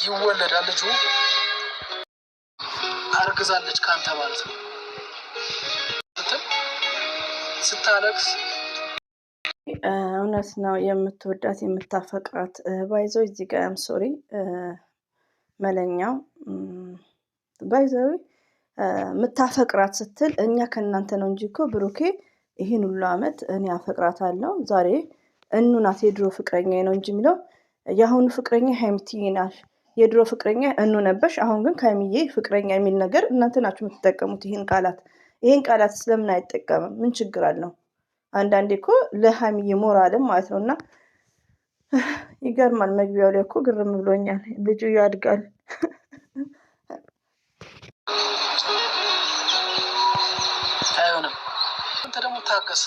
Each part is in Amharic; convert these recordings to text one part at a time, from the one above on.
ይወለዳል ልጁ አርግዛለች ካንተ ማለት ነው ስታለቅስ እውነት ነው የምትወዳት የምታፈቅራት ባይዘው እዚህ ጋር ሶሪ መለኛው ባይዘው የምታፈቅራት ስትል እኛ ከእናንተ ነው እንጂ እኮ ብሩኬ ይሄን ሁሉ አመት እኔ አፈቅራታለሁ ዛሬ እኑናት የድሮ ፍቅረኛ ነው እንጂ የሚለው የአሁኑ ፍቅረኛ ሀይሚዬ ናት የድሮ ፍቅረኛ እኑ ነበሽ አሁን ግን ከሀይሚዬ ፍቅረኛ የሚል ነገር እናንተ ናችሁ የምትጠቀሙት ይሄን ቃላት ስለምን አይጠቀምም ምን ችግር አለው አንዳንዴ እኮ ለሀይሚዬ ሞራልም ማለት ነውና ይገርማል መግቢያው ላይ እኮ ግርም ብሎኛል ልጁ ያድጋል አይሆንም አንተ ደግሞ ታገስ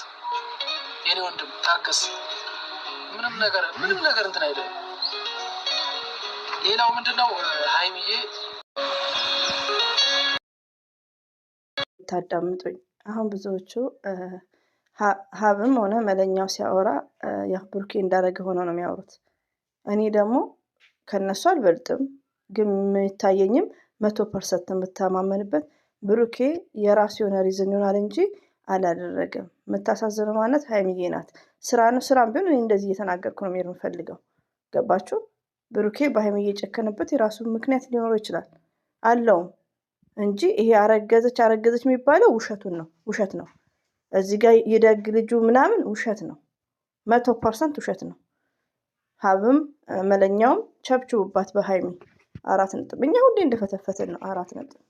የኔ ወንድም ታገስ ምንም ነገር እንትን አይደለም ሌላው ምንድነው ሀይሚዬ ታዳምጡኝ አሁን ብዙዎቹ ሀብም ሆነ መለኛው ሲያወራ ያ ብሩኬ እንዳረገ ሆኖ ነው የሚያወሩት እኔ ደግሞ ከነሱ አልበልጥም ግን የሚታየኝም 100% የምታማመንበት ብሩኬ የራሱ የሆነ ሪዝን ይሆናል እንጂ አላደረገም የምታሳዝነው ማለት ሀይሚዬ ናት ስራም ቢሆን እኔ እንደዚህ እየተናገርኩ ነው የምፈልገው ገባችሁ ብሩኬ በሀይሚዬ የጨከነበት የራሱ ምክንያት ሊኖረው ይችላል አለውም እንጂ ይሄ አረገዘች የሚባለው ውሸት ነው እዚህ ጋር ይደግ ልጁ ምናምን ውሸት ነው 100% ውሸት ነው ሀብም መለኛውም ቸብችቡባት በሀይሚ 4 ነጥብ እኛ ሁሌ እንደፈተፈትን ነው 4 ነጥብ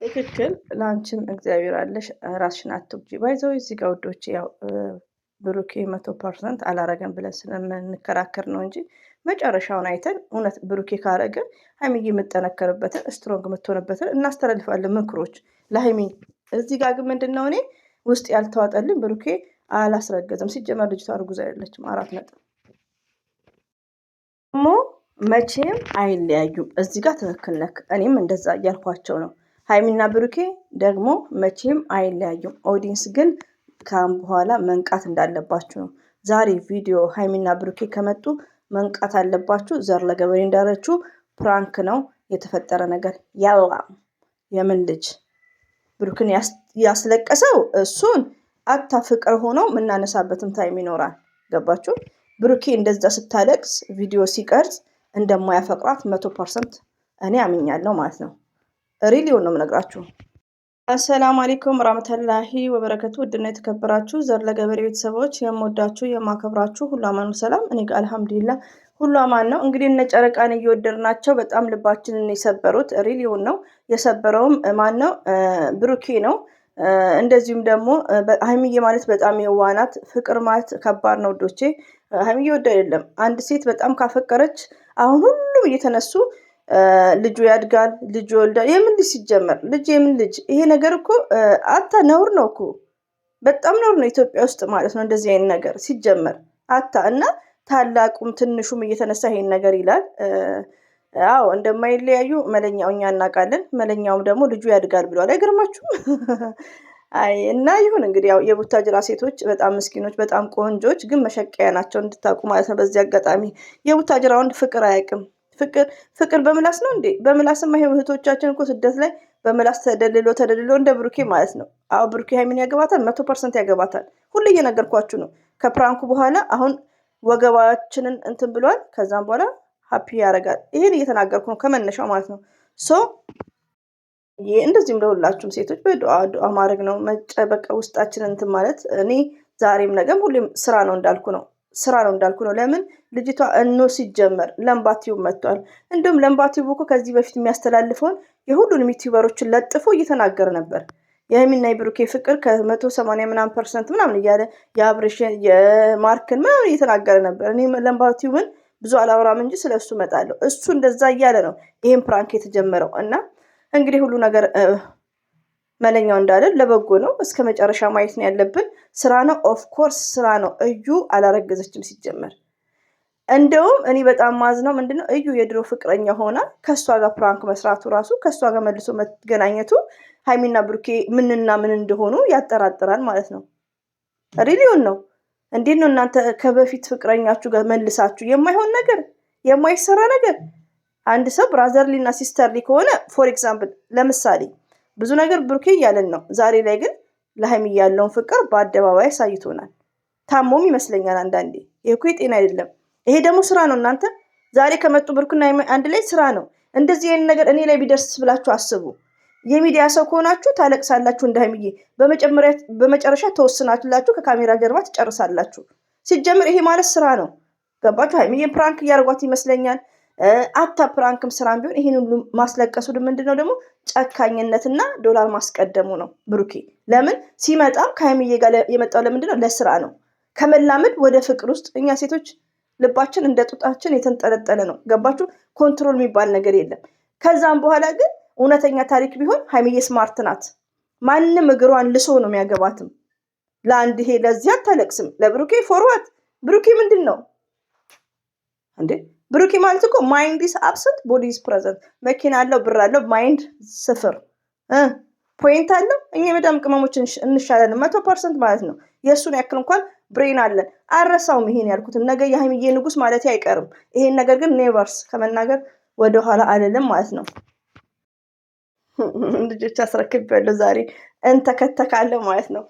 ትክክል ላንቺም እግዚአብሔር አለሽ ራስሽን አትውጂ ባይዘው እዚህ ጋር ወዶች ያው ብሩኬ 100% አላረገም ብለን ስለምንከራከር ነው እንጂ መጨረሻውን አይተን እውነት ብሩኬ ካረገ ሀይሚዬ የምትጠነከርበትን ስትሮንግ የምትሆንበትን እናስተላልፋለን ምክሮች ለሀይሚ እዚህ ጋር ግን ምንድነው እኔ ውስጥ ያልተዋጠልኝ ብሩኬ አላስረገዘም ሲጀመር ልጅቷ እርጉዝ አይደለችም 4 ነጥብ ደግሞ መቼም አይለያዩም እዚህ ጋር ትክክል ነክ እኔም እንደዛ እያልኳቸው ነው ሀይሚና ብሩኬ ደግሞ መቼም አይለያዩም ኦዲንስ ግን ካም በኋላ መንቃት እንዳለባችሁ ነው ዛሬ ቪዲዮ ሀይሚና ብሩኬ ከመጡ መንቃት አለባችሁ ዘር ለገበሬ እንዳረችው ፕራንክ ነው የተፈጠረ ነገር ያላ የምን ልጅ ብሩክን ያስለቀሰው እሱን አታ ፍቅር ሆኖ ምናነሳበትም ታይም ይኖራል ገባችሁ ብሩኬ እንደዛ ስታለቅስ ቪዲዮ ሲቀርጽ እንደማያፈቅራት 100% እኔ አምኛለሁ ማለት ነው ሪሊውን ነው የምነግራችሁ አሰላሙ አለይኩም ወራህመቱላሂ ወበረከቱ ውድና የተከበራችሁ ዘር ለገበሬ ቤተሰቦች የምወዳችሁ የማከብራችሁ ሁሉ አማኑ ሰላም እኔ ጋር አልሐምዱሊላህ ሁሉ አማን ነው እንግዲህ እነ ጨረቃን እየወደድናቸው በጣም ልባችንን የሰበሩት ሪሊውን ነው የሰበረውም ማን ነው ብሩኬ ነው እንደዚሁም ደግሞ ሀይሚዬ ማለት በጣም የዋናት ፍቅር ማለት ከባድ ነው ዶቼ ሀይሚዬ ወደ አይደለም አንድ ሴት በጣም ካፈቀረች አሁን ሁሉም እየተነሱ ልጁ ያድጋል ልጁ ወልዳል የምን ልጅ ሲጀመር ልጅ የምን ልጅ ይሄ ነገር እኮ አታ ነውር ነው እኮ በጣም ነውር ነው ኢትዮጵያ ውስጥ ማለት ነው እንደዚህ አይነት ነገር ሲጀመር አታ እና ታላቁም ትንሹም እየተነሳ ይሄን ነገር ይላል አዎ እንደማይለያዩ መለኛው እኛ እናውቃለን መለኛውም ደግሞ ልጁ ያድጋል ብሏል አይገርማችሁም አይ እና ይሁን እንግዲህ ያው የቡታጅራ ሴቶች በጣም ምስኪኖች በጣም ቆንጆች ግን መሸቀያ ናቸው እንድታቁ ማለት ነው በዚህ አጋጣሚ የቡታጅራ ወንድ ፍቅር አያውቅም ፍቅር በምላስ ነው እንዴ በምላስማ እህቶቻችን እኮ ስደት ላይ በምላስ ተደልሎ እንደ ብሩኬ ማለት ነው አዎ ብሩኬ ሀይሚን ያገባታል 100% ያገባታል ሁሉ እየነገርኳችሁ ነው ከፕራንኩ በኋላ አሁን ወገባችንን እንትን ብሏል ከዛም በኋላ ሃፒ ያረጋል ይሄን እየተናገርኩ ነው ከመነሻው ማለት ነው ሶ እንደዚህም ለሁላችሁም ሴቶች በዱአ ማድረግ ነው መጨበቅ ውስጣችንን እንትን ማለት እኔ ዛሬም ነገም ሁሌም ስራ ነው እንዳልኩ ነው ለምን ልጅቷ ሲጀመር ለምባቲው መጥቷል እንደውም ለምባቲው እኮ ከዚህ በፊት የሚያስተላልፈውን የሁሉንም ዩቲዩበሮችን ለጥፎ እየተናገረ ነበር የሀይሚና የብሩኬ ፍቅር ከ180% ምናምን እያለ የአብሬሽን የማርክን ምናምን እየተናገረ ነበር እኔ ለምባቲውን ብዙ አላወራም እንጂ ስለሱ መጣለው እሱ እንደዛ እያለ ነው ይሄን ፕራንክ የተጀመረው እና እንግዲህ ሁሉ ነገር መለኛው እንዳለ ለበጎ ነው እስከ መጨረሻ ማየት ነው ያለብን ስራ ነው ኦፍ ኮርስ ስራ ነው እዩ አላረገዘችም ሲጀመር እንደውም እኔ በጣም ማዝነው ምንድነው እዩ የድሮ ፍቅረኛ ሆና ከሷ ጋር ፕራንክ መስራቱ ራሱ ከሷ ጋር መልሶ መገናኘቱ ሀይሚና ብሩኬ ምንና ምን እንደሆኑ ያጠራጥራል ማለት ነው ሪሊውን ነው እንዴት ነው እናንተ ከበፊት ፍቅረኛችሁ ጋር መልሳችሁ የማይሆን ነገር የማይሰራ ነገር አንድ ሰው ብራዘርሊ እና ሲስተርሊ ከሆነ ፎር ኤግዛምፕል ለምሳሌ ብዙ ነገር ብሩኬ እያለን ነው። ዛሬ ላይ ግን ለሀይሚዬ ያለውን ፍቅር በአደባባይ አሳይቶናል። ታሞም ይመስለኛል አንዳንዴ። ይሄ እኮ የጤና አይደለም። ይሄ ደግሞ ስራ ነው። እናንተ ዛሬ ከመጡ ብሩክና አንድ ላይ ስራ ነው። እንደዚህ አይነት ነገር እኔ ላይ ቢደርስ ብላችሁ አስቡ። የሚዲያ ሰው ከሆናችሁ ታለቅሳላችሁ እንደ ሀይሚዬ። በመጨረሻ ተወስናችላችሁ ከካሜራ ጀርባ ትጨርሳላችሁ። ሲጀምር ይሄ ማለት ስራ ነው። ገባችሁ? ሀይሚዬ ፕራንክ እያደረጓት ይመስለኛል። አታ ፕራንክም ስራም ቢሆን ይሄን ሁሉ ማስለቀሱ ምንድነው ደግሞ ጨካኝነትና ዶላር ማስቀደሙ ነው ብሩኬ። ለምን ሲመጣ ከሀይሚዬ ጋር የመጣው ለምንድነው? ለስራ ነው። ከመላመድ ወደ ፍቅር ውስጥ እኛ ሴቶች ልባችን እንደ ጡጣችን የተንጠለጠለ ነው። ገባችሁ? ኮንትሮል የሚባል ነገር የለም። ከዛም በኋላ ግን እውነተኛ ታሪክ ቢሆን ሀይሚዬ ስማርት ናት። ማንም እግሯን ልሶ ነው የሚያገባትም። ለአንድ ይሄ ለዚህ አታለቅስም። ለብሩኬ ፎርዋርድ ብሩኬ ምንድን ነው እንዴ? ብሩኬ ማለት እኮ ማይንድ ኢዝ አብሰንት ቦዲ ኢዝ ፕሬዘንት። መኪና አለው፣ ብር አለው፣ ማይንድ ስፍር። ፖይንት አለው። እኛ የመዳም ቅመሞች እንሻላለን 100% ማለት ነው። የእሱን ያክል እንኳን ብሬን አለን። አረሳውም ይሄን ያልኩትን ነገ የሀይሚዬ ንጉስ ማለት አይቀርም። ይሄን ነገር ግን ኔቨርስ ከመናገር ወደኋላ አልልም ማለት ነው። ልጆች አስረክቤያለሁ ዛሬ እንተከተካለሁ ማለት ነው።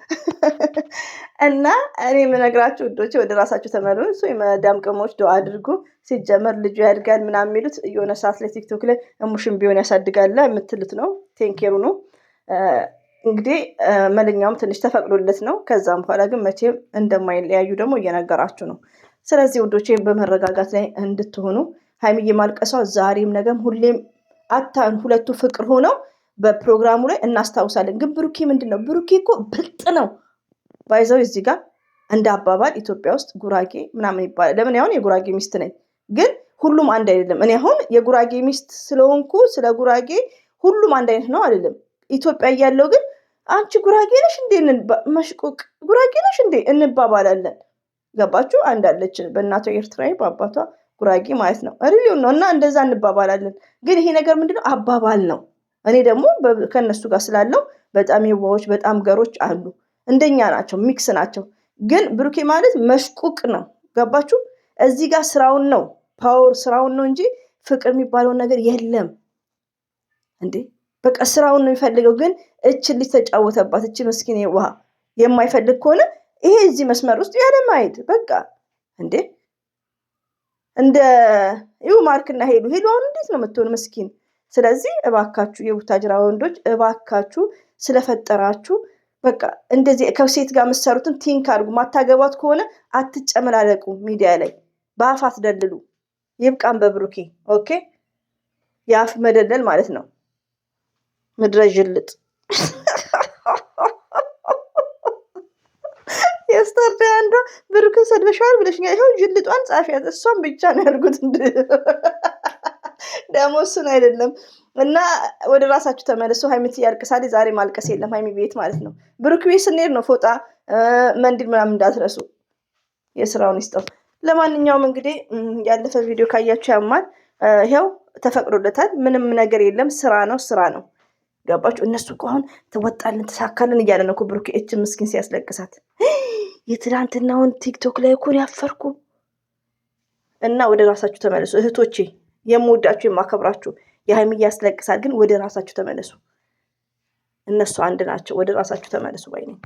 እና እኔ የምነግራችሁ ውዶች ወደ ራሳችሁ ተመለሱ። የመዳም ቅመሞች ዱአ አድርጉ። ሲጀመር ልጁ ያድጋል ምናምን የሚሉት የሆነ ሰዓት ላይ ቲክቶክ ላይ እሙሽን ቢሆን ያሳድጋል የምትሉት ነው። ቴንኬሩ ነው እንግዲህ መለኛውም ትንሽ ተፈቅዶለት ነው። ከዛም በኋላ ግን መቼም እንደማይለያዩ ደግሞ እየነገራችሁ ነው። ስለዚህ ውዶቼ በመረጋጋት ላይ እንድትሆኑ ሀይሚዬ ማልቀሷ ዛሬም ነገም ሁሌም አታን ሁለቱ ፍቅር ሆነው በፕሮግራሙ ላይ እናስታውሳለን። ግን ብሩኬ ምንድን ነው? ብሩኬ እኮ ብልጥ ነው ባይዘው። እዚህ ጋር እንደ አባባል ኢትዮጵያ ውስጥ ጉራጌ ምናምን ይባላል። ለምን አሁን የጉራጌ ሚስት ነኝ፣ ግን ሁሉም አንድ አይደለም። እኔ አሁን የጉራጌ ሚስት ስለሆንኩ ስለ ጉራጌ ሁሉም አንድ አይነት ነው አይደለም። ኢትዮጵያ እያለው ግን አንቺ ጉራጌ ነሽ እንዴ መሽቁቅ ጉራጌ ነሽ እንዴ እንባባላለን። ገባችሁ? አንድ አለችን በእናቷ ኤርትራዊ በአባቷ ጉራጌ ማለት ነው። ሪሊዮ ነው። እና እንደዛ እንባባላለን። ግን ይሄ ነገር ምንድነው? አባባል ነው። እኔ ደግሞ ከነሱ ጋር ስላለው በጣም የዋዎች በጣም ገሮች አሉ። እንደኛ ናቸው፣ ሚክስ ናቸው። ግን ብሩኬ ማለት መሽቁቅ ነው። ገባችሁ? እዚህ ጋር ስራውን ነው ፓወር ስራውን ነው እንጂ ፍቅር የሚባለውን ነገር የለም እንዴ። በቃ ስራውን ነው የሚፈልገው። ግን እችን ልጅ ተጫወተባት። እችን ምስኪን ውሃ የማይፈልግ ከሆነ ይሄ እዚህ መስመር ውስጥ ያለ ማሄድ በቃ እንዴ። እንደ ይሁ ማርክና ሄሉ አሁን እንዴት ነው የምትሆን ምስኪን። ስለዚህ እባካችሁ የቡታጅራ ወንዶች እባካችሁ ስለፈጠራችሁ በቃ እንደዚህ ከሴት ጋር የምትሰሩትን ቲንክ አድርጉ። ማታገባት ከሆነ አትጨመላለቁ። ሚዲያ ላይ በአፍ አትደልሉ። ይብቃን በብሩኬ ኦኬ። የአፍ መደለል ማለት ነው። ምድረ ጅልጥ የስተርዳ አንዷ ብሩክን ሰድበሻል ብለሽኛል። ይኸው ጅልጧን ጻፊያት። እሷን ብቻ ነው ያልኩት ደግሞ እሱን አይደለም። እና ወደ ራሳችሁ ተመለሱ። ሀይሚት ያልቅሳል። ዛሬ ማልቀስ የለም ሀይሚ ቤት ማለት ነው። ብሩክ ቤት ስንሄድ ነው ፎጣ መንዲል ምናምን እንዳትረሱ። የስራውን ይስጠው። ለማንኛውም እንግዲህ ያለፈ ቪዲዮ ካያችሁ ያማል። ይኸው ተፈቅዶለታል። ምንም ነገር የለም። ስራ ነው ስራ ነው። ገባችሁ? እነሱ እኮ አሁን ትወጣልን ተሳካልን እያለ ነው እኮ ብሩክ። እች ምስኪን ሲያስለቅሳት የትናንትናውን ቲክቶክ ላይ እኮ ያፈርኩ። እና ወደ ራሳችሁ ተመለሱ እህቶቼ፣ የምወዳችሁ የማከብራችሁ። የሀይሚ ያስለቅሳል፣ ግን ወደ ራሳችሁ ተመለሱ። እነሱ አንድ ናቸው። ወደ ራሳችሁ ተመለሱ ባይ ነኝ።